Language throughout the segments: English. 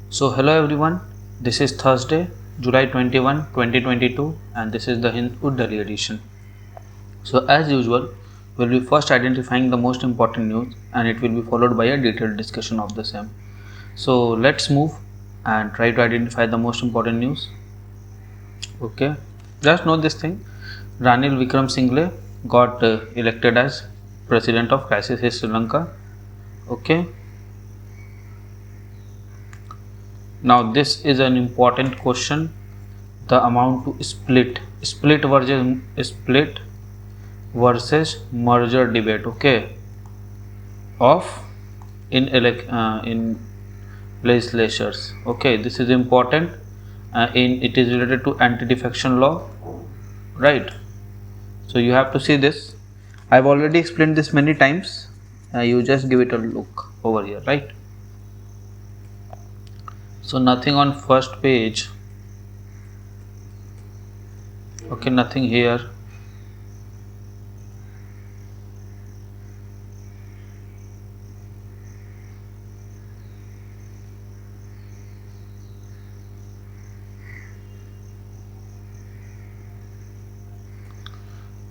So hello everyone, this is Thursday, July 21, 2022 and this is the Hindu Delhi edition. So as usual, we'll be first identifying the most important news and it will be followed by a detailed discussion of the same. So let's move and try to identify the most important news. Okay, just know this thing, Ranil Wickremesinghe got elected as President of Crisis Sri Lanka. Okay, now this is an important question. The amount to split versus merger debate, okay, of in legislatures. Okay, this is important. In it is related to anti-defection law, right? So you have to see this. I've already explained this many times. You just give it a look over here, right? So nothing on first page. Okay, nothing here.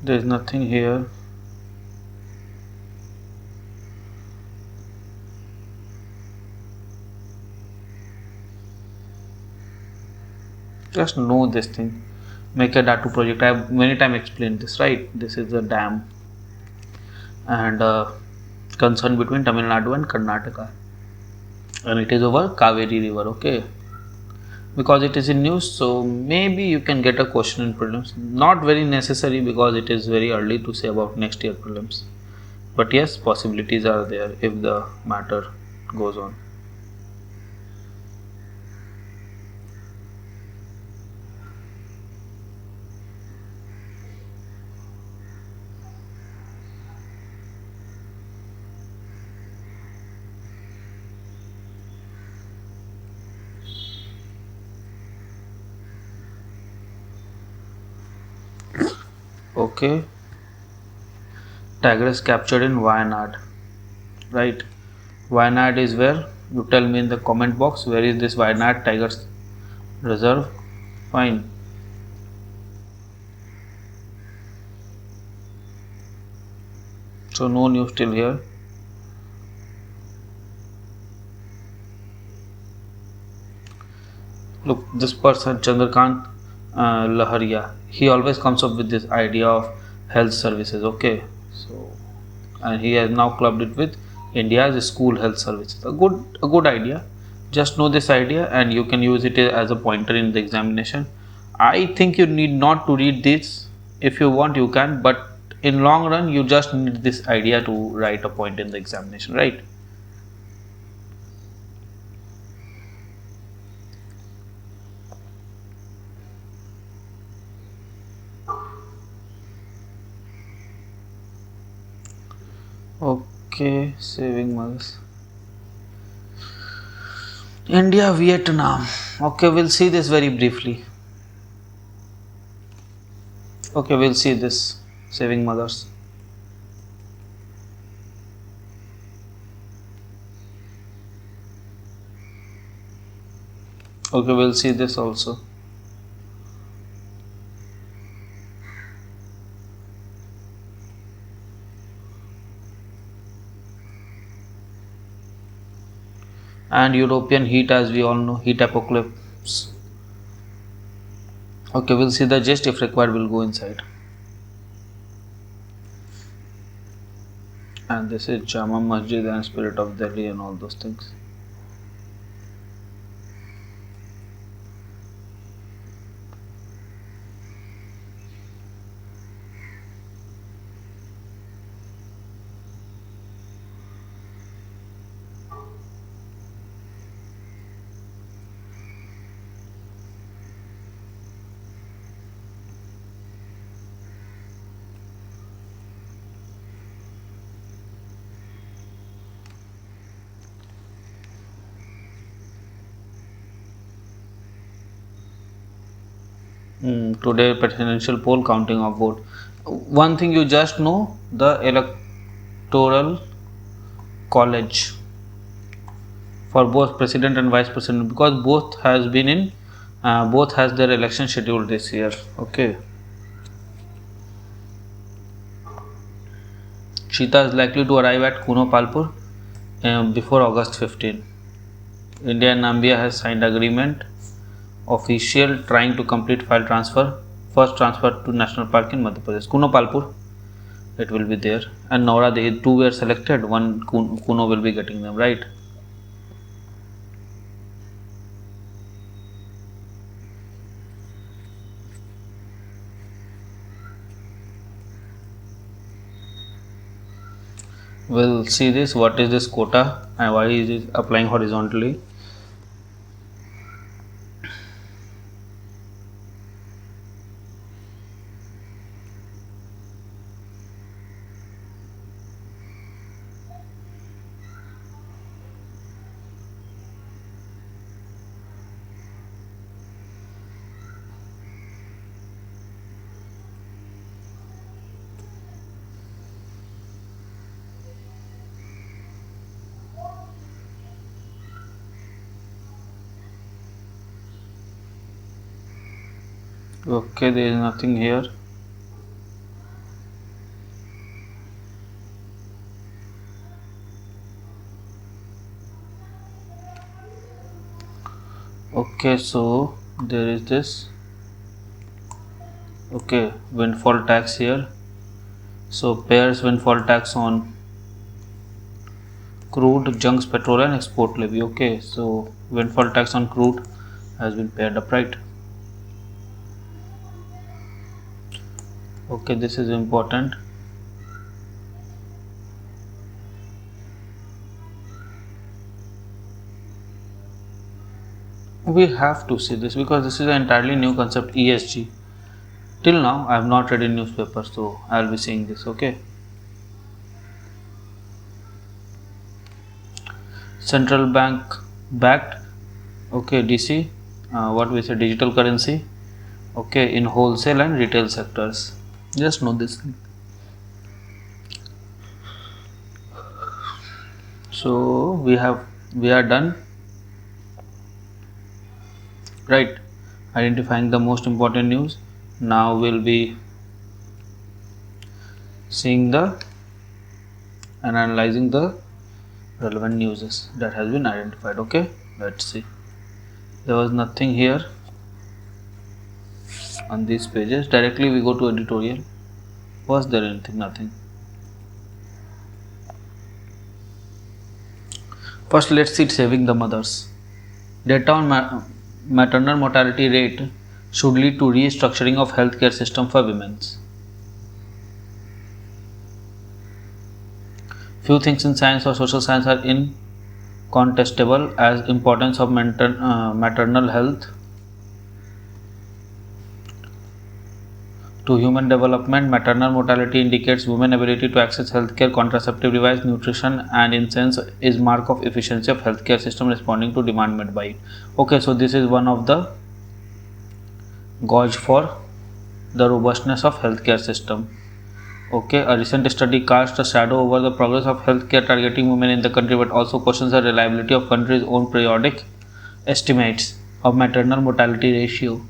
There is nothing here. Just know this thing. Make a data project. I have many times explained this, right? This is a dam and concern between Tamil Nadu and Karnataka, and it is over Kaveri river. Okay, because it is in news, so maybe you can get a question in prelims. Not very necessary because it is very early to say about next year prelims, but yes, possibilities are there if the matter goes on. Okay, tiger is captured in Wayanad, right? Wayanad is where? You tell me in the comment box, where is this Wayanad Tigers Reserve? Fine. So no news till here. Look, this person Chandrakant Laharia, he always comes up with this idea of health services. Okay, so and he has now clubbed it with India's school health services. A good idea. Just know this idea and you can use it as a pointer in the examination. I think you need not to read this. If you want, you can, but in long run, you just need this idea to write a point in the examination, right? Okay, saving mothers. India, Vietnam. Okay, we'll see this very briefly. Okay, we'll see this saving mothers. Okay, we'll see this also. And European heat, as we all know, heat apocalypse. Okay, we'll see the gist. If required, we'll go inside. And this is Jama Masjid and Spirit of Delhi and all those things. Today presidential poll counting of vote. One thing you just know, the electoral college for both president and vice president, because both has been in both has their election scheduled this year. Okay. Cheetah is likely to arrive at Kuno Palpur before August 15. India and Namibia has signed agreement official trying to complete file transfer, first transfer to National Park in Madhya Pradesh. Kuno Palpur, it will be there, and Nora, the two were selected, one Kuno will be getting them, right? We'll see this, what is this quota and why is it applying horizontally. Okay, there is nothing here. Okay, so there is this. Okay, windfall tax here. So pairs windfall tax on crude, junks, petrol and export levy. Okay, so windfall tax on crude has been paired up, right? Okay, this is important. We have to see this because this is an entirely new concept, ESG. Till now I have not read in newspaper, so I will be seeing this. Okay, central bank backed, okay, DC, what we say, digital currency, okay, in wholesale and retail sectors. Just know this. So we are done, right, identifying the most important news. Now we'll be seeing the and analyzing the relevant news that has been identified. Okay, let's see. There was nothing here on these pages. Directly we go to editorial. Was there anything? Nothing. First, let's see saving the mothers. Data on maternal mortality rate should lead to restructuring of healthcare system for women. Few things in science or social science are incontestable as importance of maternal health to human development. Maternal mortality indicates women's ability to access healthcare, contraceptive device, nutrition, and in sense is mark of efficiency of healthcare system responding to demand met by it. Okay, so this is one of the gauge for the robustness of healthcare system. Okay, a recent study cast a shadow over the progress of healthcare targeting women in the country, but also questions the reliability of country's own periodic estimates of maternal mortality ratio.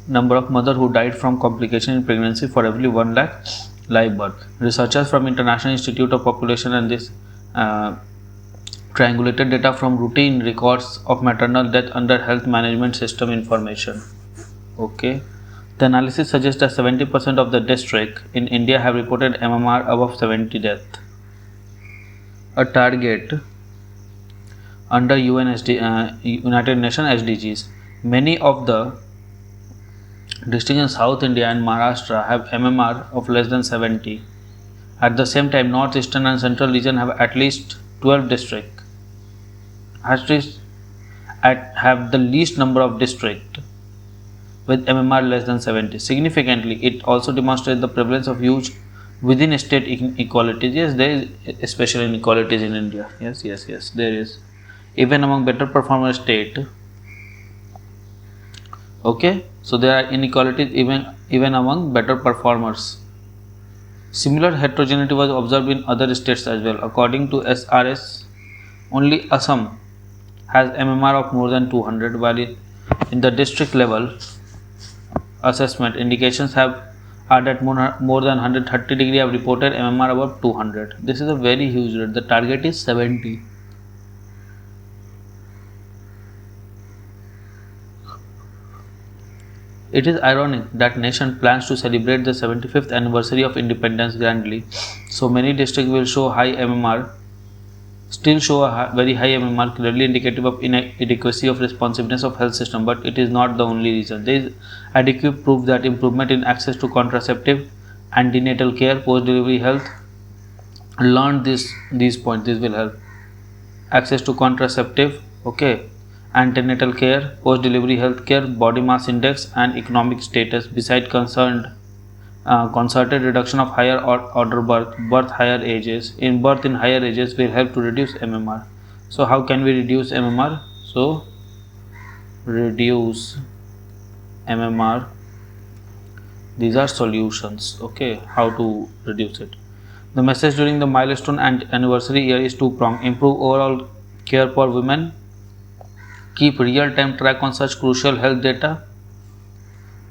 Number of mothers who died from complication in pregnancy for every 1 lakh live birth. Researchers from International Institute of Population and this triangulated data from routine records of maternal death under health management system information. Okay, the analysis suggests that 70% of the districts in India have reported MMR above 70 death, a target under United Nations SDGs. Many of the districts in South India and Maharashtra have MMR of less than 70. At the same time, Northeastern and Central region have at least 12 districts have the least number of districts with MMR less than 70. Significantly, it also demonstrates the prevalence of huge within state inequalities. Yes, there is special inequalities in India. Yes, there is. Even among better performer state. Okay, so there are inequalities even among better performers. Similar heterogeneity was observed in other states as well. According to SRS, only Assam has MMR of more than 200, while in the district level assessment indications are that more than 130 degree have reported MMR above 200. This is a very huge rate. The target is 70. It is ironic that nation plans to celebrate the 75th anniversary of independence grandly. So many districts will show high MMR, still show a very high MMR, clearly indicative of inadequacy of responsiveness of health system. But it is not the only reason. There is adequate proof that improvement in access to contraceptive, antenatal care, post-delivery health. Learn these points. This will help. Access to contraceptive, okay, antenatal care, post-delivery health care, body mass index, and economic status. Beside concerted reduction of higher order birth higher ages. Birth in higher ages will help to reduce MMR. So how can we reduce MMR? So reduce MMR. These are solutions. Okay, how to reduce it. The message during the milestone and anniversary year is two-pronged. Improve overall care for women. Keep real-time track on such crucial health data.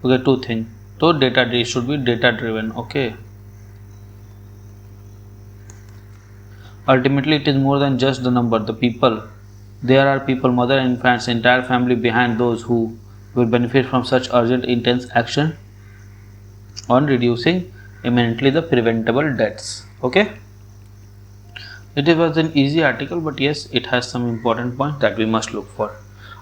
Okay, two things. So data should be data-driven. Okay. Ultimately, it is more than just the number. The people. There are people, mother and infants, entire family behind those who will benefit from such urgent, intense action on reducing imminently the preventable deaths. Okay. It was an easy article, but yes, it has some important points that we must look for.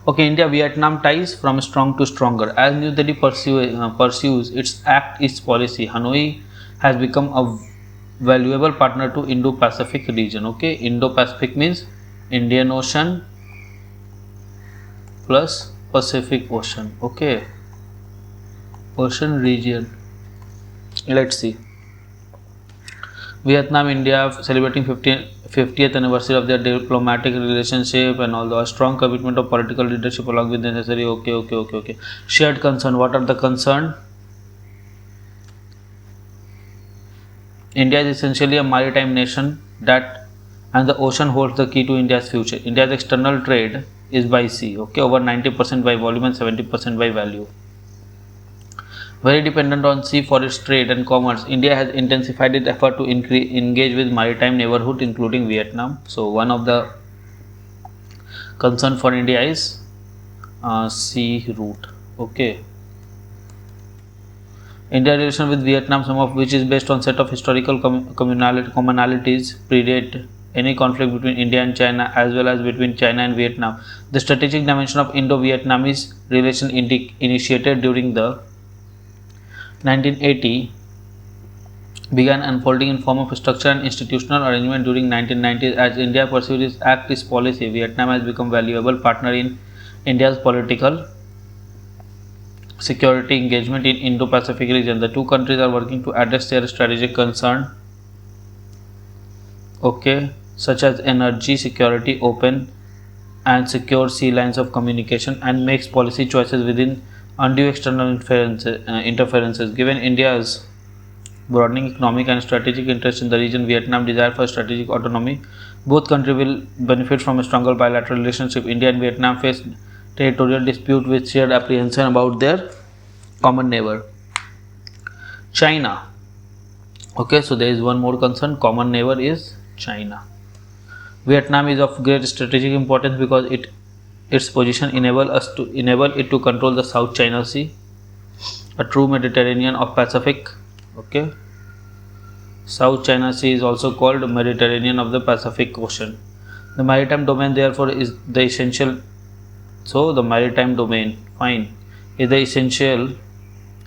Okay, India-Vietnam ties from strong to stronger. As New Delhi pursues its Act East policy, Hanoi has become a valuable partner to Indo-Pacific region. Okay, Indo-Pacific means Indian Ocean plus Pacific Ocean. Okay, ocean region. Let's see. Vietnam, India celebrating 50th anniversary of their diplomatic relationship and all the strong commitment of political leadership along with necessary. Okay. Shared concern. What are the concern? India is essentially a maritime nation and the ocean holds the key to India's future. India's external trade is by sea. Okay, over 90% by volume and 70% by value. Very dependent on sea for its trade and commerce, India has intensified its effort to engage with maritime neighborhood including Vietnam. So one of the concern for India is sea route. Okay. India relation with Vietnam, some of which is based on set of historical commonalities, predate any conflict between India and China as well as between China and Vietnam. The strategic dimension of Indo-Vietnamese relation initiated during the 1980 began unfolding in form of structure and institutional arrangement during 1990s. As India pursued its Act East policy, Vietnam has become valuable partner in India's political security engagement in Indo-Pacific region. The two countries are working to address their strategic concern, okay, such as energy security, open and secure sea lines of communication, and makes policy choices within undue external interferences. Given India's broadening economic and strategic interest in the region, Vietnam desire for strategic autonomy, both countries will benefit from a stronger bilateral relationship. India and Vietnam face territorial dispute with shared apprehension about their common neighbor, China. Okay, so there is one more concern. Common neighbor is China. Vietnam is of great strategic importance because its position enable it to control the South China Sea, a true Mediterranean of Pacific. Okay, South China Sea is also called Mediterranean of the Pacific Ocean. The maritime domain therefore is the essential. So the maritime domain, fine, is the essential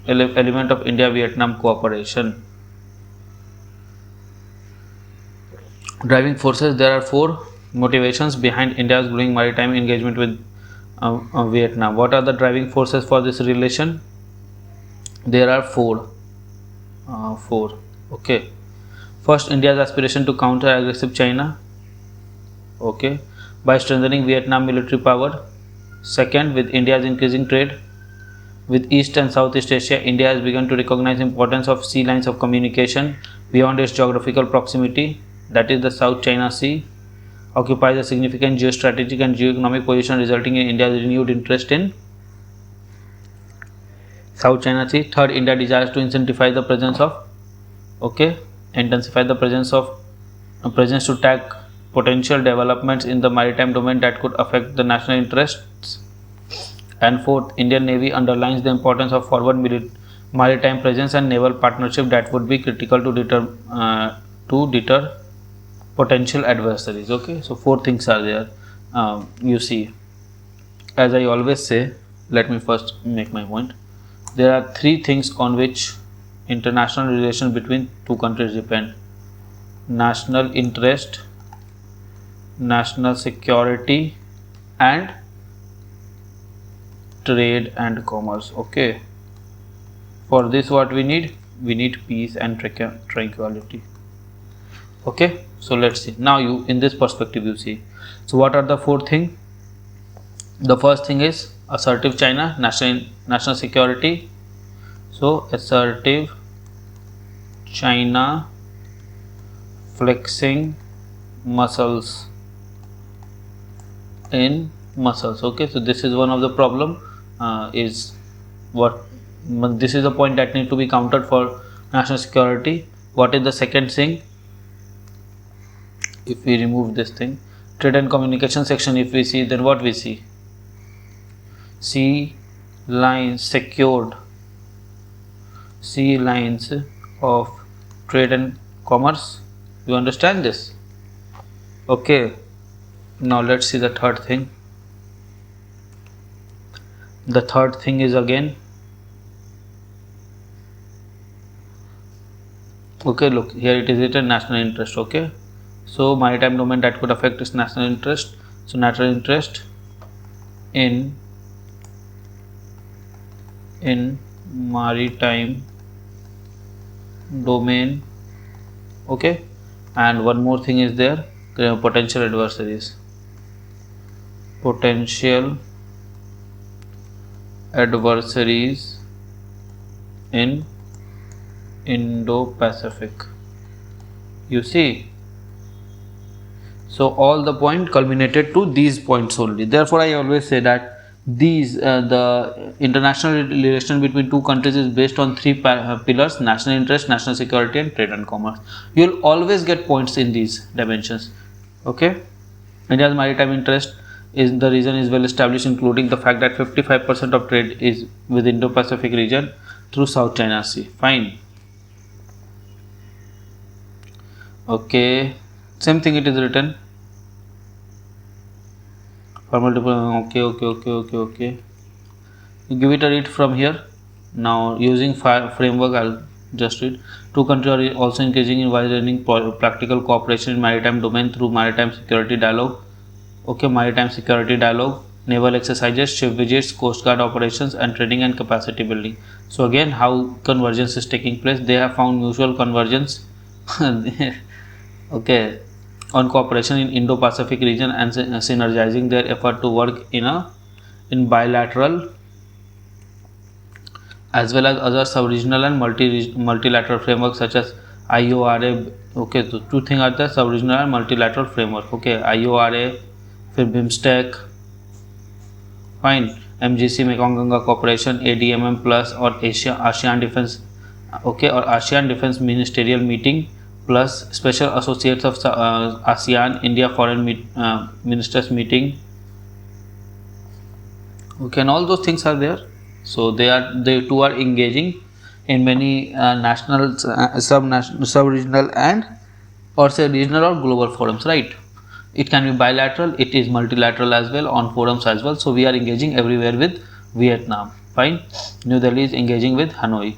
element of India-Vietnam cooperation. Driving forces. There are four motivations behind India's growing maritime engagement with Vietnam. What are the driving forces for this relation? There are four. Okay. First, India's aspiration to counter aggressive China. Okay. By strengthening Vietnam military power. Second, with India's increasing trade with East and Southeast Asia, India has begun to recognize the importance of sea lines of communication beyond its geographical proximity, that is the South China Sea, occupies a significant geostrategic and geoeconomic position, resulting in India's renewed interest in South China Sea. Third, India desires to intensify the presence to tackle potential developments in the maritime domain that could affect the national interests. And fourth, Indian Navy underlines the importance of forward maritime presence and naval partnership that would be critical to deter potential adversaries. Okay, so four things are there. You see, as I always say, let me first make my point. There are three things on which international relations between two countries depend: national interest, national security, and trade and commerce. Okay, for this what we need peace and tranquility. Okay, so let's see now. You in this perspective, you see, so what are the four things? The first thing is assertive China, national security. So assertive China flexing muscles in muscles. Okay, so this is one of the problem. This is the point that need to be countered for national security. What is the second thing? If we remove this thing, trade and communication section, if we see, then what we see? Sea lines secured, sea lines of trade and commerce. You understand this? Okay, now let's see the third thing. The third thing is again, okay, look here, it is written national interest. Okay, so maritime domain that could affect its national interest. So national interest in maritime domain. Okay, and one more thing is there, potential adversaries. Potential adversaries in Indo-Pacific. You see, so all the point culminated to these points only. Therefore, I always say that these the international relation between two countries is based on three pillars: national interest, national security, and trade and commerce. You will always get points in these dimensions. Okay, India's maritime interest is the region is well established, including the fact that 55% of trade is with Indo-Pacific region through South China Sea. Fine. Okay, same thing it is written. Okay. You give it a read from here. Now using framework, I'll just read. Two countries are also engaging in wide-ranging practical cooperation in maritime domain through maritime security dialogue. Okay, maritime security dialogue, naval exercises, ship visits, coast guard operations, and training and capacity building. So again, how convergence is taking place? They have found mutual convergence. Okay, on cooperation in Indo-Pacific region and synergizing their effort to work in bilateral as well as other sub-regional and multilateral frameworks such as IORA. Okay, so two things are there: sub-regional and multilateral framework. Okay, IORA, फिर BIMSTEC, fine, MGC Mekong Ganga Cooperation, ADMM Plus और ASEAN Defense. Okay, और ASEAN Defense Ministerial Meeting plus Special Associates of ASEAN India Foreign Ministers Meeting. Okay, and all those things are there. So they too are engaging in many national, sub-regional and or say regional or global forums, right? It can be bilateral, it is multilateral as well, on forums as well. So we are engaging everywhere with Vietnam. Fine. New Delhi is engaging with Hanoi.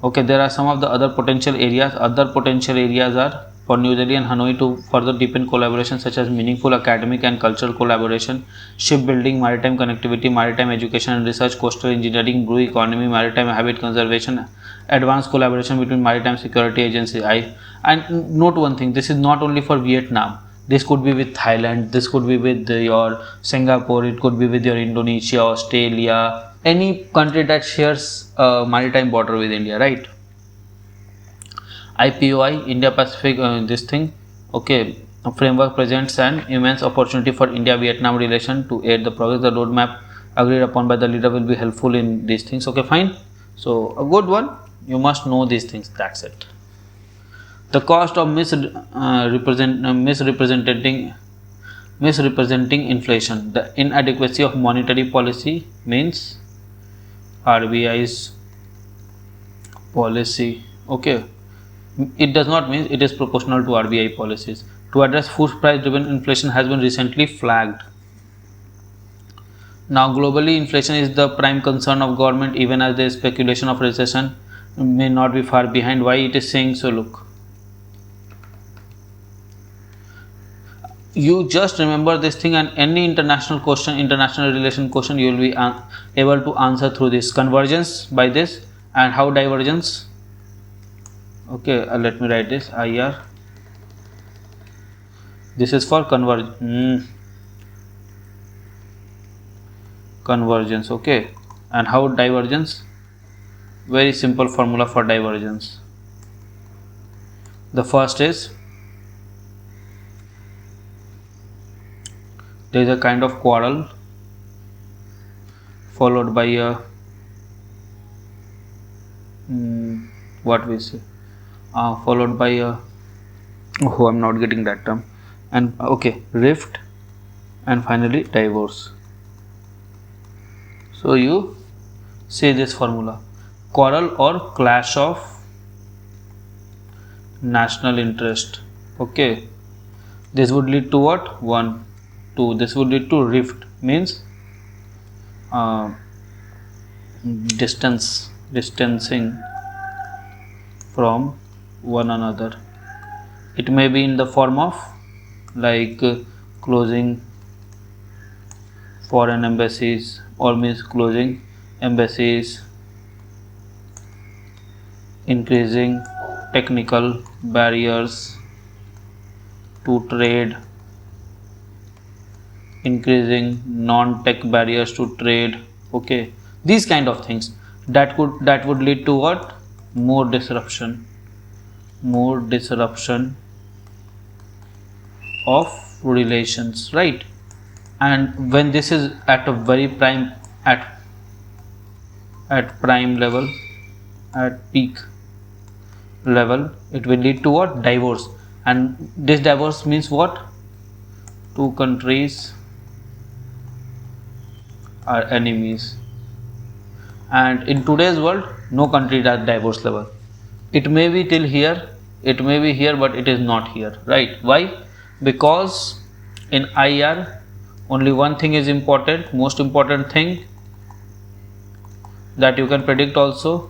Okay, there are some of the other potential areas. Other potential areas are for New Delhi and Hanoi to further deepen collaboration such as meaningful academic and cultural collaboration, shipbuilding, maritime connectivity, maritime education and research, coastal engineering, blue economy, maritime habitat conservation, advanced collaboration between maritime security agencies. And note one thing, this is not only for Vietnam. This could be with Thailand, this could be with your Singapore, it could be with your Indonesia, Australia, any country that shares a maritime border with India, right? IPOI, India Pacific, this thing, okay, framework presents an immense opportunity for India-Vietnam relation to aid the progress. The roadmap agreed upon by the leader will be helpful in these things. Okay, fine. So a good one. You must know these things. That's it. The cost of misrepresenting inflation. The inadequacy of monetary policy means RBI's policy. Okay. It does not mean it is proportional to RBI policies. To address food price driven inflation has been recently flagged. Now globally inflation is the prime concern of government, even as there is speculation of recession may not be far behind. Why it is saying so? Look, you just remember this thing, and any international question, international relation question, you will be able to answer through this convergence by this, and how divergence. Okay, let me write this IR. This is for convergence. Okay, and how divergence? Very simple formula for divergence. The first is there is a kind of quarrel followed by a what we say followed by a I'm not getting that term, and okay, rift, and finally divorce. So you say this formula: quarrel or clash of national interest. Okay, this would lead to what? 1, 2. This would lead to rift, means distancing from one another. It may be in the form of like closing foreign embassies, or means closing embassies, increasing technical barriers to trade, increasing non-tech barriers to trade. Okay, these kind of things that would lead to what? More disruption of relations, right? And when this is at a very prime at prime level, at peak level, it will lead to what? Divorce. And this divorce means what? Two countries are enemies, and in today's world no country is at divorce level. It may be till here, it may be here, but it is not here, right? Why? Because in IR only one thing is important, most important thing that you can predict also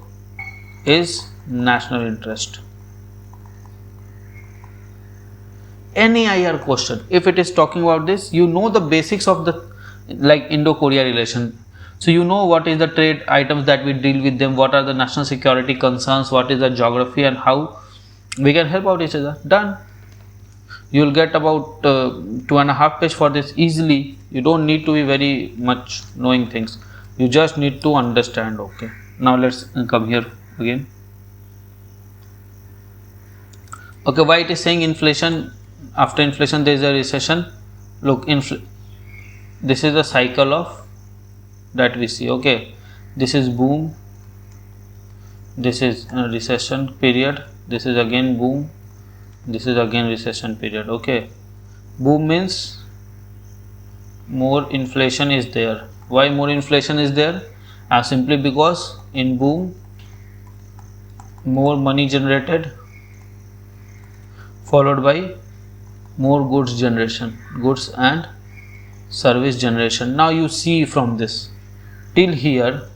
is national interest. Any IR question, if it is talking about this, you know the basics of the like Indo-Korea relation. So you know what is the trade items that we deal with them, what are the national security concerns, what is the geography, and how we can help out each other. Done. You will get about 2.5 pages for this easily. You don't need to be very much knowing things. You just need to understand. Okay. Now let's come here again. Okay, why it is saying inflation? After inflation there is a recession. Look, this is the cycle of that we see. Okay, this is boom, this is recession period, this is again boom, this is again recession period. Okay, boom means more inflation is there. Why more inflation is there? Simply because in boom more money generated, followed by more goods generation, goods and service generation. Now you see from this till here,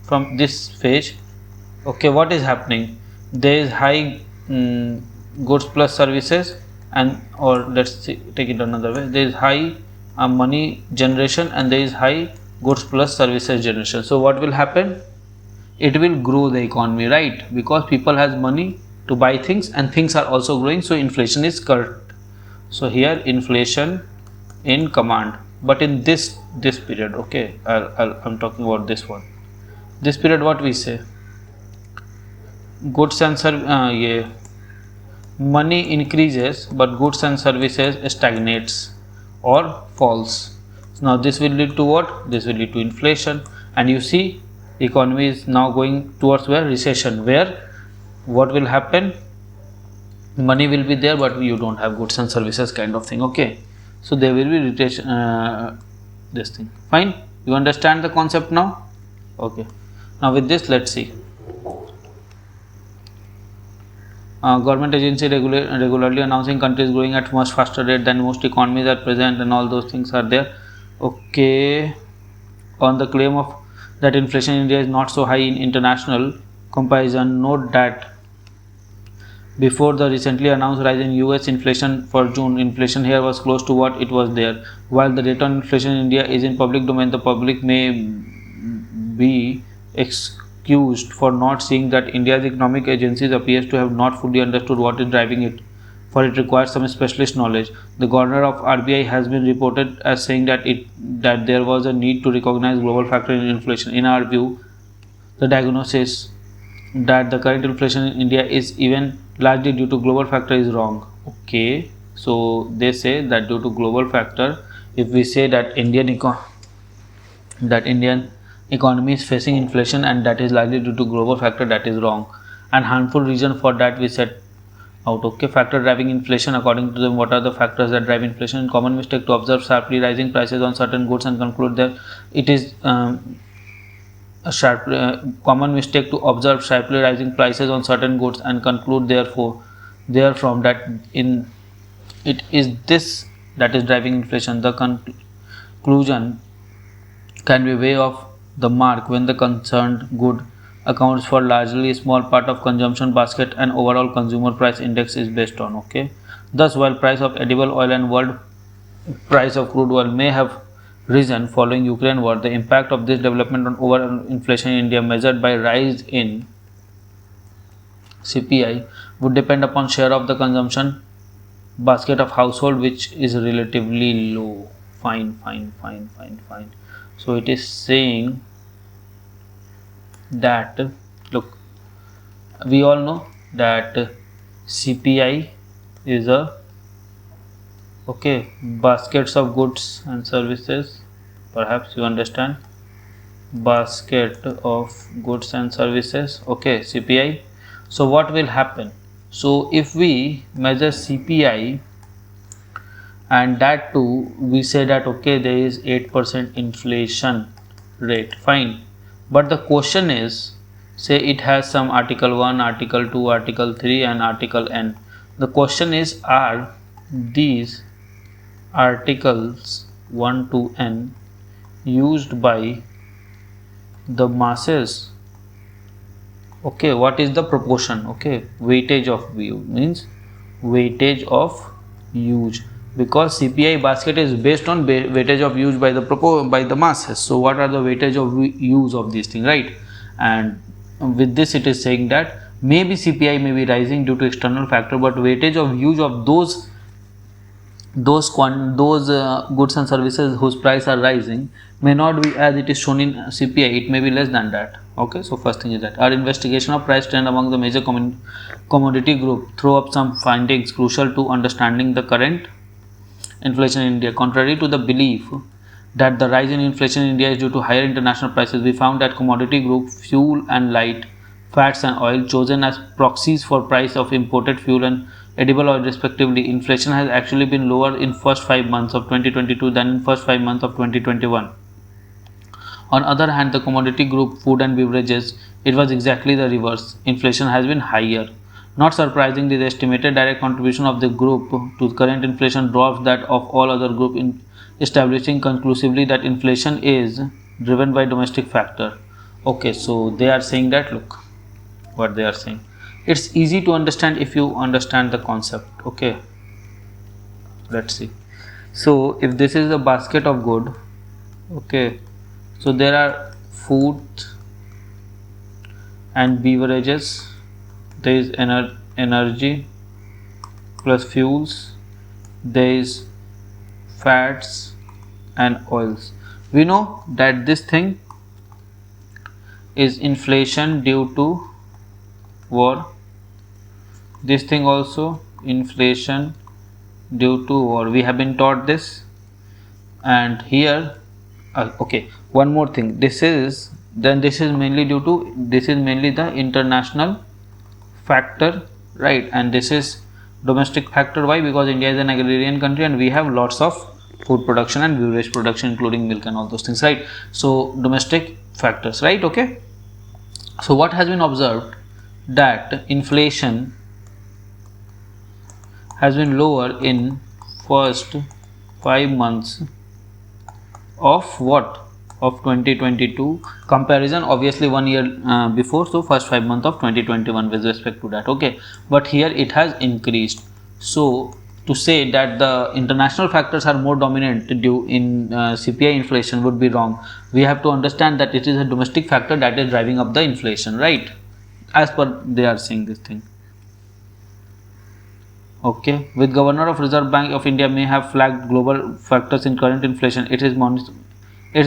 from this phase, okay, what is happening? There is high goods plus services, and or let's see, take it another way, there is high money generation and there is high goods plus services generation. So what will happen? It will grow the economy, right? Because people has money to buy things and things are also growing, so inflation is curbed. So here inflation in command, but in this period, okay, I'm talking about this one. This period, what we say? Goods and money increases but goods and services stagnates or falls. Now this will lead to what? This will lead to inflation, and you see economy is now going towards where? Recession, where what will happen? Money will be there but you don't have goods and services kind of thing. Okay, so there will be recession, this thing. Fine, you understand the concept now? Okay, now with this let's see. Government agency regularly announcing countries growing at much faster rate than most economies at present, and all those things are there. Okay, on the claim of that inflation in India is not so high in international comparison, note that before the recently announced rise in US inflation for June, inflation here was close to what it was there. While the data on inflation in India is in public domain, the public may be excused for not seeing that India's economic agencies appears to have not fully understood what is driving it, for it requires some specialist knowledge. The governor of RBI has been reported as saying that there was a need to recognize global factor in inflation. In our view, the diagnosis that the current inflation in India is even largely due to global factor is wrong. Okay, so they say that due to global factor, if we say that Indian economy is facing inflation and that is largely due to global factor, that is wrong, and harmful reason for that we set out. Okay, factor driving inflation, according to them, what are the factors that drive inflation? Common mistake to observe sharply rising prices on certain goods and conclude that it is common mistake to observe sharply rising prices on certain goods and conclude therefrom that it is this that is driving inflation. The conclusion can be way off the mark when the concerned good accounts for largely a small part of consumption basket and overall consumer price index is based on. Okay, thus while price of edible oil and world price of crude oil may have risen following Ukraine war, the impact of this development on overall inflation in India measured by rise in CPI would depend upon share of the consumption basket of household, which is relatively low. Fine. So it is saying that, look, we all know that CPI is a baskets of goods and services. Perhaps you understand, basket of goods and services. Okay, CPI. So what will happen? So if we measure CPI and that too we say that okay, there is 8% inflation rate, fine, but the question is, say it has some article 1, article 2, article 3 and article n. The question is, are these articles 1 to n used by the masses? Okay, what is the proportion? Okay, weightage of use means weightage of use, because CPI basket is based on weightage of use by the masses. So what are the weightage of use of these things, right? And with this it is saying that maybe CPI may be rising due to external factor, but weightage of use of those goods and services whose price are rising may not be as it is shown in CPI, it may be less than that. Okay, so first thing is that our investigation of price trend among the major commodity group throw up some findings crucial to understanding the current inflation in India. Contrary to the belief that the rise in inflation in India is due to higher international prices, we found that commodity group fuel and light, fats and oil, chosen as proxies for price of imported fuel and edible oil respectively, inflation has actually been lower in first 5 months of 2022 than in first 5 months of 2021. On other hand, the commodity group food and beverages, it was exactly the reverse. Inflation has been higher. Not surprisingly, the estimated direct contribution of the group to current inflation drops that of all other groups, in establishing conclusively that inflation is driven by domestic factor. Okay, so they are saying that, look what they are saying. It's easy to understand if you understand the concept. Okay, let's see. So if this is a basket of good, okay, so there are food and beverages, there is energy plus fuels, there is fats and oils. We know that this thing is inflation due to war, this thing also inflation due to war. We have been taught this. And here okay, one more thing, this is mainly due to, this is mainly the international factor, right? And this is domestic factor. Why? Because India is an agrarian country and we have lots of food production and beverage production including milk and all those things, right? So domestic factors, right? Okay, so what has been observed, that inflation has been lower in first 5 months of what, of 2022 comparison, obviously 1 year before, so first 5 months of 2021 with respect to that. Okay, but here it has increased. So to say that the international factors are more dominant due in CPI inflation would be wrong. We have to understand that it is a domestic factor that is driving up the inflation, right? As per they are saying this thing. Okay, with Governor of Reserve Bank of India may have flagged global factors in current inflation. It is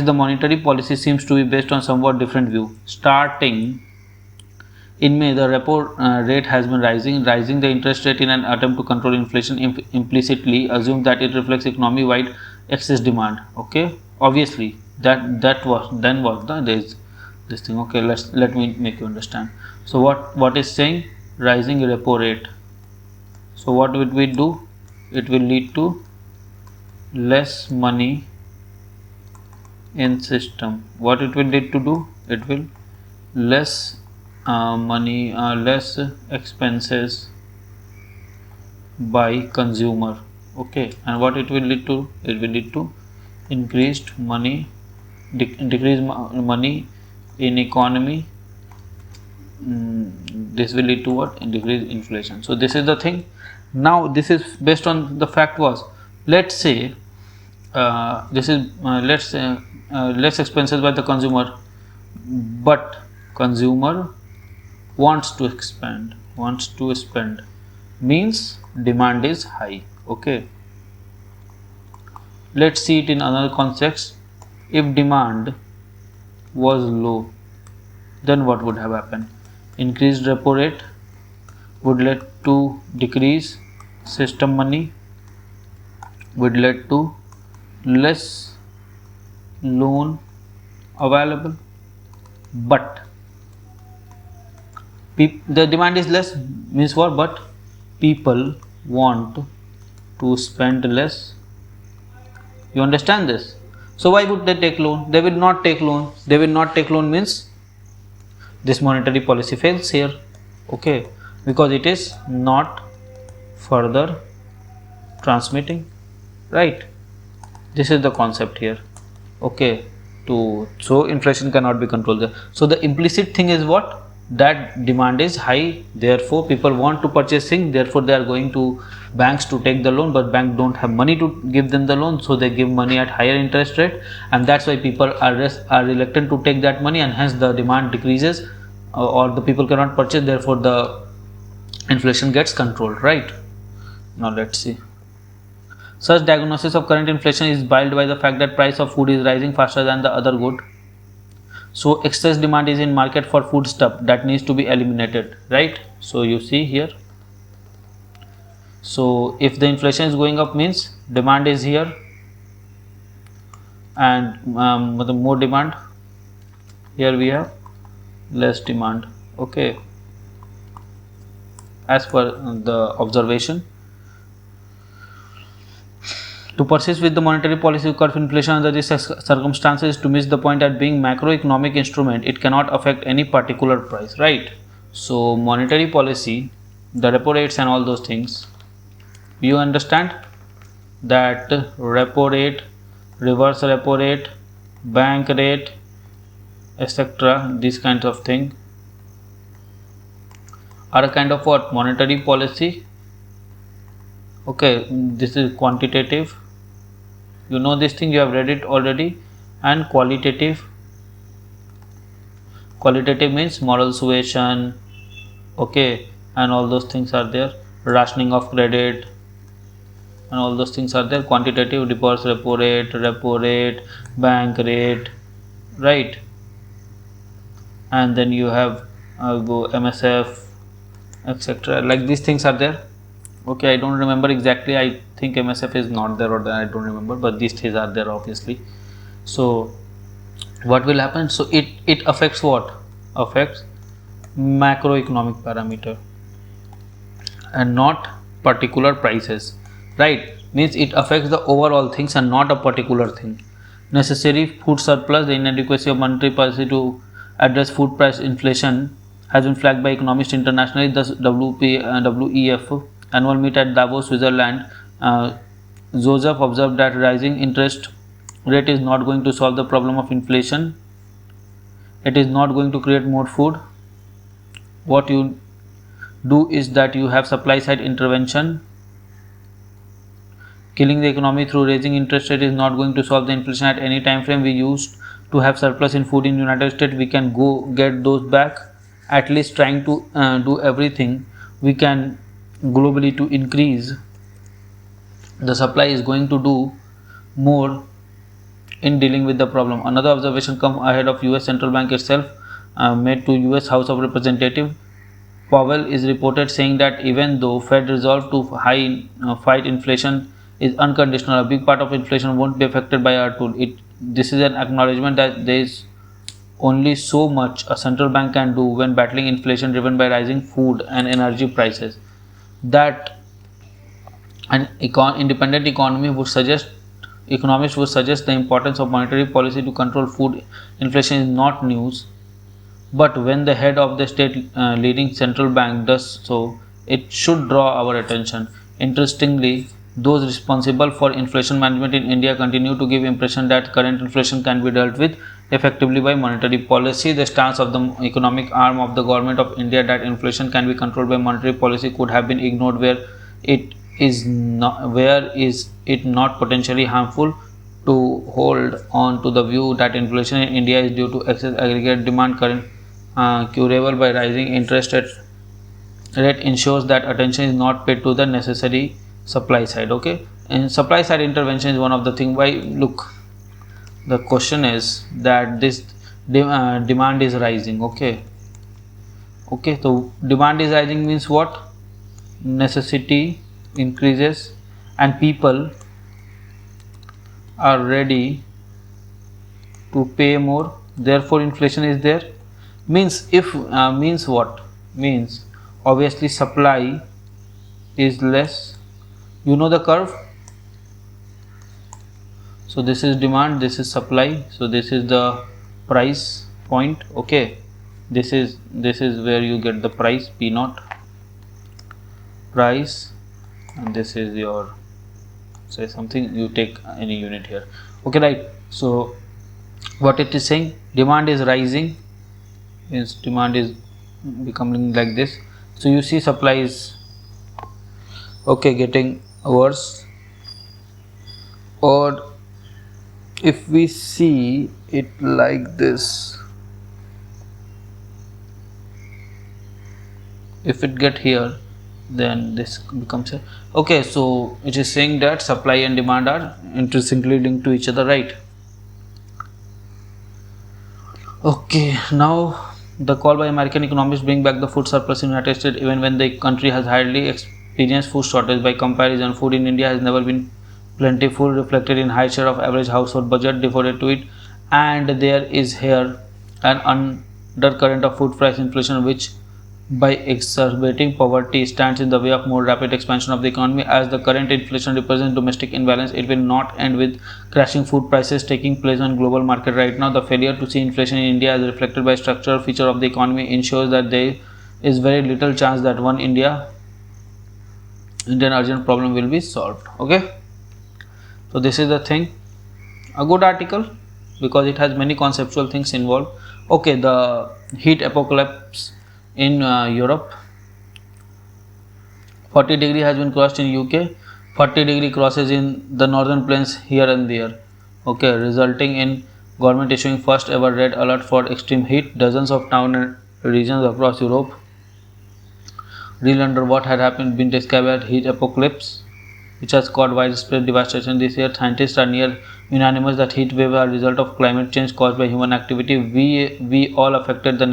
the monetary policy seems to be based on somewhat different view. Starting in May, the repo rate has been rising. Rising the interest rate in an attempt to control inflation implicitly assume that it reflects economy-wide excess demand. Okay, obviously that was then was the this thing. Okay, let me make you understand. So what is saying, rising repo rate. So what would we do? It will lead to less money in system. What it will lead to do? It will less money, less expenses by consumer. Okay, and what it will lead to? It will lead to increased money, decreased money in economy. This will lead to what? Decreased inflation. So this is the thing. Now this is based on the fact was, let's say this is let's say less expenses by the consumer, but consumer wants to expand, wants to spend, means demand is high. Okay, let's see it in another context. If demand was low, then what would have happened? Increased repo rate would lead to decrease system money, would lead to less loan available, but the demand is less, means what? But people want to spend less. You understand this? So why would they take loan? They will not take loan. They will not take loan means this monetary policy fails here. Okay, because it is not further transmitting, right? This is the concept here. Okay, so inflation cannot be controlled there. So the implicit thing is what? That demand is high, therefore people want to purchase things, therefore they are going to banks to take the loan, but bank don't have money to give them the loan, so they give money at higher interest rate, and that's why people are reluctant to take that money, and hence the demand decreases, or the people cannot purchase, therefore the inflation gets controlled, right? Now let's see. Such diagnosis of current inflation is bailed by the fact that price of food is rising faster than the other good. So excess demand is in market for food stuff that needs to be eliminated, right? So you see here. So if the inflation is going up means demand is here, and the more demand, here we have less demand. Okay, as per the observation. To persist with the monetary policy curve inflation under these circumstances to miss the point that being macroeconomic instrument, it cannot affect any particular price, right? So monetary policy, the repo rates and all those things, you understand that repo rate, reverse repo rate, bank rate, etc., these kinds of things are a kind of what? Monetary policy. Okay, this is quantitative. You know this thing, you have read it already. And qualitative. Qualitative means moral suasion. Okay, and all those things are there. Rationing of credit and all those things are there. Quantitative, reverse repo rate, bank rate, right? And then you have MSF, etc. Like these things are there. Okay, I don't remember exactly. I think MSF is not there, or I don't remember, but these things are there obviously. So what will happen? So it affects what? Affects macroeconomic parameter and not particular prices, right? Means it affects the overall things and not a particular thing. Necessary food surplus, the inadequacy of monetary policy to address food price inflation has been flagged by economists internationally. Thus, WEF annual meet at Davos, Switzerland, Joseph observed that rising interest rate is not going to solve the problem of inflation. It is not going to create more food. What you do is that you have supply side intervention. Killing the economy through raising interest rate is not going to solve the inflation at any time frame. We used to have surplus in food in United States. We can go get those back. At least trying to do everything we can globally to increase the supply is going to do more in dealing with the problem. Another observation come ahead of US Central Bank itself, made to US House of Representatives. Powell is reported saying that even though Fed resolve to fight inflation is unconditional, a big part of inflation won't be affected by our tool. This is an acknowledgement that there is only so much a central bank can do when battling inflation driven by rising food and energy prices. That an independent economy would suggest economists would suggest the importance of monetary policy to control food inflation is not news. But when the head of the state leading central bank does so, it should draw our attention. Interestingly, those responsible for inflation management in India continue to give impression that current inflation can be dealt with effectively by monetary policy. The stance of the economic arm of the government of India that inflation can be controlled by monetary policy could have been ignored where is it not potentially harmful to hold on to the view that inflation in India is due to excess aggregate demand curable by rising interest rate ensures that attention is not paid to the necessary supply side. Okay, and supply side intervention is one of the thing. Why? Look, the question is that this demand is rising. Okay, so demand is rising means what? Necessity increases and people are ready to pay more, therefore inflation is there. Means means what? Means obviously supply is less. You know the curve. So this is demand, this is supply, so this is the price point. Okay, this is where you get the price, P naught price, and this is your, say something, you take any unit here. Okay, right. So what it is saying, demand is rising, means demand is becoming like this. So you see supply is okay getting worse, or if we see it like this, if it get here, then this becomes a okay. So it is saying that supply and demand are intrinsically linked to each other, right? Okay, now the call by American economists bring back the food surplus in United States even when the country has hardly experienced food shortage. By comparison, food in India has never been plentiful, reflected in high share of average household budget devoted to it, and there is here an undercurrent of food price inflation which by exacerbating poverty stands in the way of more rapid expansion of the economy. As the current inflation represents domestic imbalance, it will not end with crashing food prices taking place on global market right now. The failure to see inflation in India as reflected by structural feature of the economy ensures that there is very little chance that one Indian urgent problem will be solved. Okay, so this is the thing, a good article because it has many conceptual things involved. Okay, the heat apocalypse in Europe, 40° has been crossed in UK, 40° crosses in the northern plains here and there. Okay, resulting in government issuing first ever red alert for extreme heat. Dozens of towns and regions across Europe reel under what had been described as heat apocalypse, which has caused widespread devastation this year. Scientists are near unanimous that heat waves are a result of climate change caused by human activity. We all affected the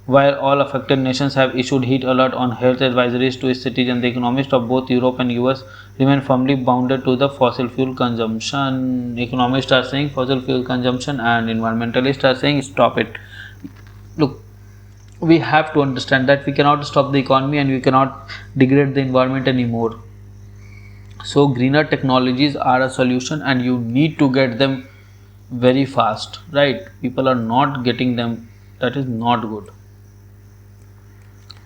While all affected nations have issued heat alert on health advisories to its citizens, the economists of both Europe and US remain firmly bounded to the fossil fuel consumption. Economists are saying fossil fuel consumption and environmentalists are saying stop it. Look, we have to understand that we cannot stop the economy and we cannot degrade the environment anymore. So greener technologies are a solution and you need to get them very fast, right? People are not getting them. That is not good.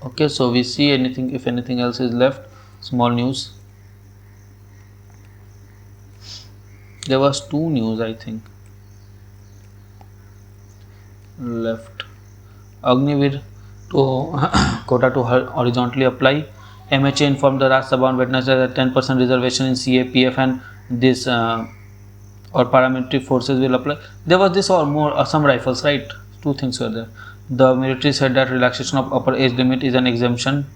Okay, so we see anything, if anything else is left. Small news. There was 2 news, I think, left. Agniveer to quota to horizontally apply. MHA informed the Rajya Sabha on Wednesday that 10% reservation in CAPF and this or paramilitary forces will apply. There was this or more Assam rifles, right? 2 things were there. The military said that relaxation of upper age limit is an exemption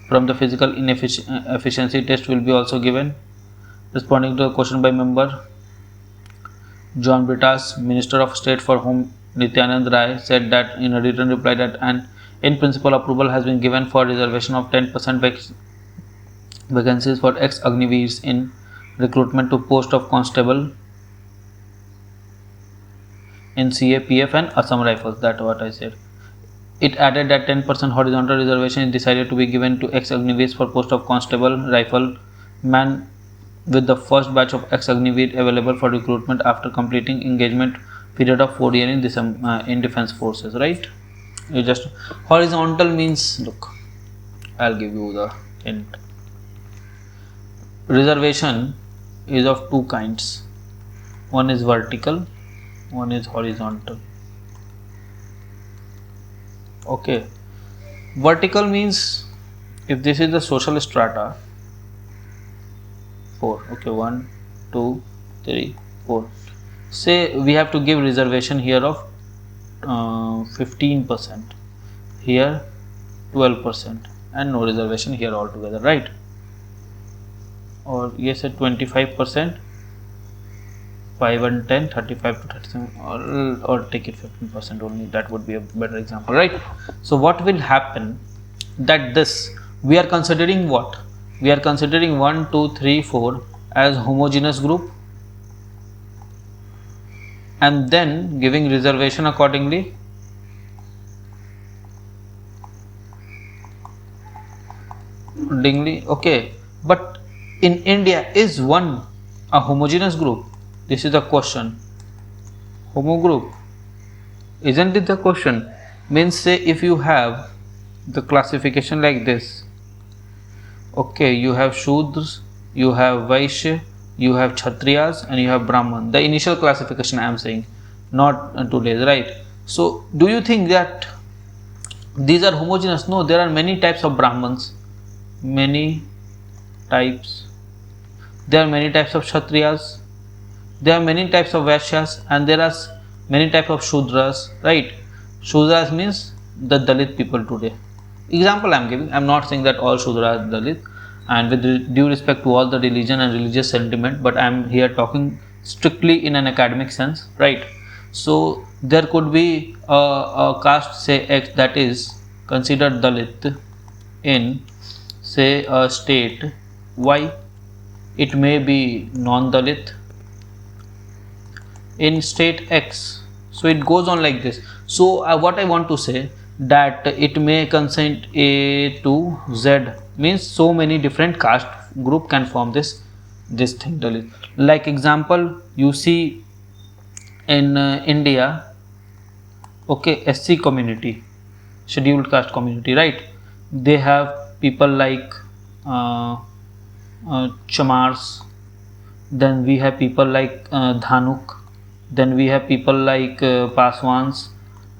from the physical efficiency test will be also given. Responding to a question by member John Britas, Minister of State for Home Nityanand Rai, said that in a written reply that an in principle approval has been given for reservation of 10% vacancies for ex-Agniveers in recruitment to post of constable in CAPF and Assam Rifles. That's what I said. It added that 10% horizontal reservation is decided to be given to ex-Agniveers for post of constable rifleman, with the first batch of ex-Agniveer available for recruitment after completing engagement period of 4 years in this in defense forces, right? You just horizontal means, look, I'll give you the hint. Reservation is of 2 kinds. One is vertical, one is horizontal. Okay, vertical means if this is the social strata 4, okay, 1 2 3 4, say we have to give reservation here of 15%, here 12%, and no reservation here altogether, right? Or yes, at 25%, 5 and 10, 35 to 37, or take it 15% only. That would be a better example, right? So what will happen that this we are considering what? We are considering 1, 2, 3, 4 as homogeneous group and then giving reservation accordingly. Okay, but in India is one a homogeneous group? This is the question. Homo group, isn't it the question? Means say if you have the classification like this, okay, you have Shudras, you have Vaishya, you have Kshatriyas and you have Brahman. The initial classification I am saying, not today's, right? So do you think that these are homogeneous? No, there are many types of Brahmans, many types. There are many types of Kshatriyas, there are many types of Vaishyas, and there are many types of Shudras, right? Shudras means the Dalit people today. Example I am giving, I am not saying that all Shudras are Dalit, and with due respect to all the religion and religious sentiment, but I am here talking strictly in an academic sense, right? So there could be a caste, say X, that is considered Dalit in say a state Y. It may be non-Dalit in state X. So it goes on like this. So what I want to say that it may consent A to Z, means so many different caste group can form this thing Dalit. Like example, you see in India, okay, SC community, scheduled caste community, right? They have people like Chamars, then we have people like Dhanuk, then we have people like Paswans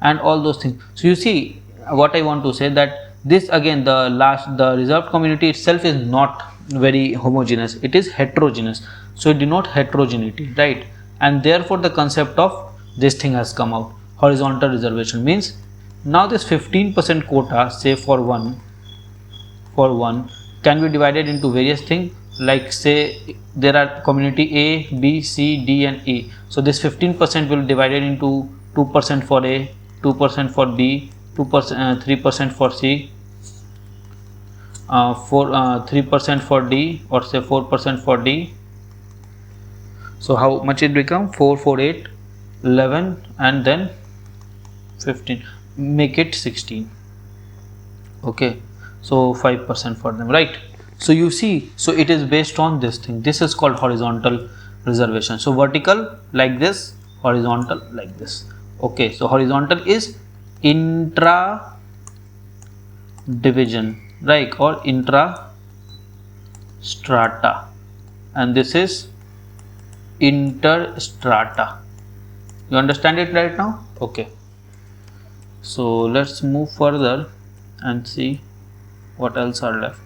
and all those things. So you see what I want to say, that this again the reserved community itself is not very homogeneous, it is heterogeneous. So it denotes heterogeneity, right? And therefore the concept of this thing has come out. Horizontal reservation means now this 15% quota, say for one can be divided into various things, like say there are community A, B, C, D and E. So this 15% will be divided into 2% for A, 2% for B, 2%, 3% for C, 3% for D, or say 4% for D. So how much it become? 4, 4, 8, 11, and then 15. Make it 16. Okay, so 5% for them, right? So you see, so it is based on this thing. This is called horizontal reservation. So vertical like this, horizontal like this. Okay, so horizontal is intra division, right, or intra strata, and this is inter strata. You understand it right now? Okay, so let's move further and see what else are left.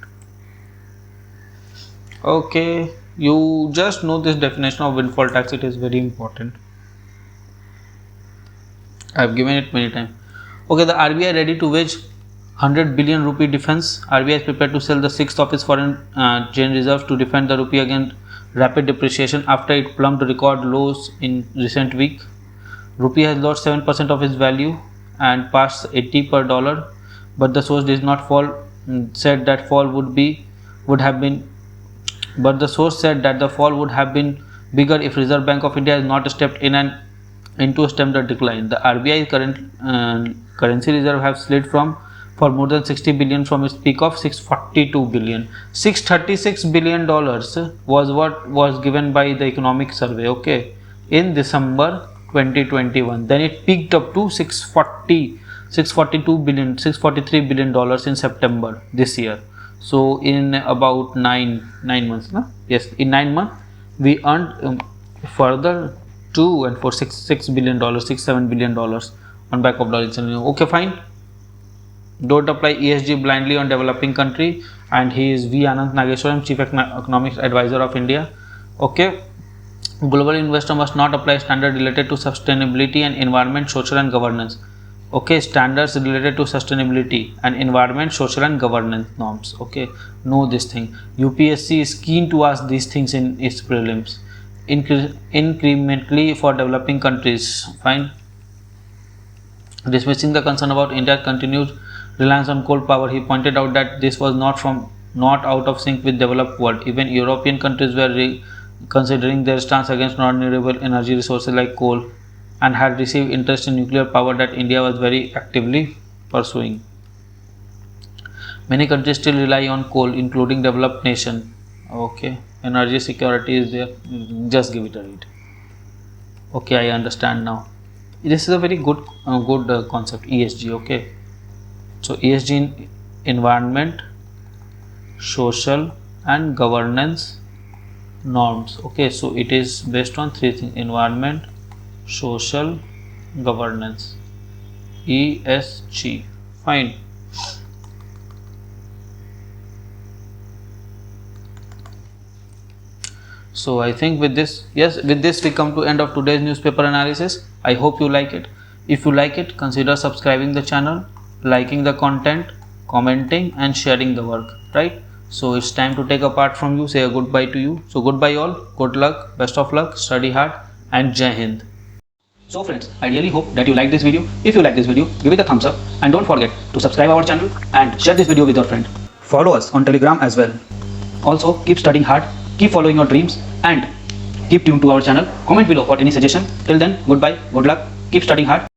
Okay, you just know this definition of windfall tax. It is very important. I have given it many times. Okay, the RBI ready to wage 100 billion rupee defense. RBI is prepared to sell the sixth of its foreign chain reserves to defend the rupee against rapid depreciation after it plumbed record lows in recent week. Rupee has lost 7% of its value and passed 80 per dollar, but the source did not fall. Said that fall would have been. But the source said that the fall would have been bigger if Reserve Bank of India has not stepped in to stem the decline. The RBI current currency reserve have slid for more than 60 billion from its peak of 642 billion. 636 billion dollars was what was given by the economic survey, okay, in December 2021. Then it peaked up to 642 billion, 643 billion dollars in September this year. So in about 9 months, no? Yes, in 9 months we earned further 2 and for 6 billion dollars, 7 billion dollars on back of dollars. Okay, fine. Don't apply ESG blindly on developing country. And he is V. Anant Nageswaram, Chief Economic Advisor of India. Okay, global investor must not apply standard related to sustainability and environment, social and governance. Okay, standards related to sustainability and environment, social and governance norms. Okay, know this thing. UPSC is keen to ask these things in its prelims. Incrementally for developing countries. Fine. Dismissing the concern about India's continued reliance on coal power, he pointed out that this was not out of sync with developed world. Even European countries were considering their stance against non-renewable energy resources like coal and had received interest in nuclear power that India was very actively pursuing. Many countries still rely on coal, including developed nation. Okay, energy security is there. Just give it a read. Okay, I understand now. This is a very good concept, ESG. Okay, so ESG in environment, social and governance norms. Okay, so it is based on 3 things: environment, social, governance, ESG. Fine. So I think with this, yes, with this we come to end of today's newspaper analysis. I hope you like it. If you like it, consider subscribing the channel, liking the content, commenting and sharing the work, right? So it's time to take a part from you, say a goodbye to you. So goodbye all, good luck, best of luck, study hard and Jai Hind. So friends, I really hope that you like this video. If you like this video, give it a thumbs up and don't forget to subscribe our channel and share this video with your friend. Follow us on Telegram as well. Also keep studying hard, keep following your dreams and keep tuned to our channel. Comment below for any suggestion. Till then, goodbye, good luck, keep studying hard.